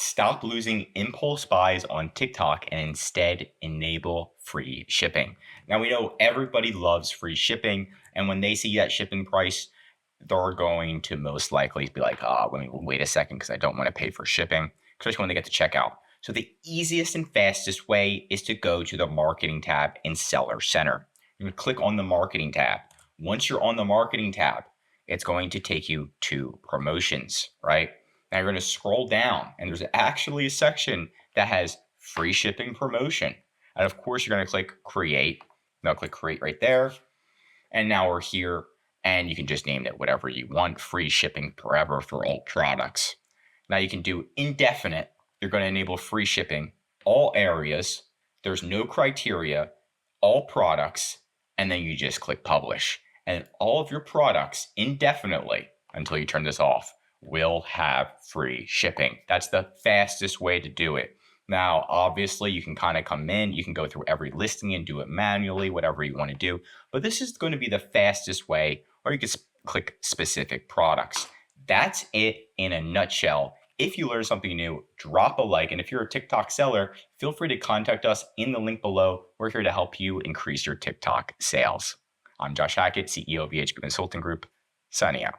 Stop losing impulse buys on TikTok and instead enable free shipping. Now, we know everybody loves free shipping, and when they see that shipping price, they're going to most likely be like, let me wait a second because I don't want to pay for shipping, especially when they get to checkout. So, the easiest and fastest way is to go to the marketing tab in Seller Center. You're going to click on the marketing tab. Once you're on the marketing tab, it's going to take you to promotions, right? Now you're going to scroll down, and there's actually a section that has free shipping promotion. And of course, you're going to click create. Now click create right there. And now we're here, and you can just name it whatever you want. Free shipping forever for all products. Now you can do indefinite. You're going to enable free shipping, all areas. There's no criteria, all products, and then you just click publish. And all of your products indefinitely until you turn this off will have free shipping. That's the fastest way to do it. Now, obviously, you can kind of come in, you can go through every listing and do it manually, whatever you want to do. But this is going to be the fastest way, or you can click specific products. That's it in a nutshell. If you learned something new, drop a like. And if you're a TikTok seller, feel free to contact us in the link below. We're here to help you increase your TikTok sales. I'm Josh Hackett, CEO of VHP Consulting Group, signing out.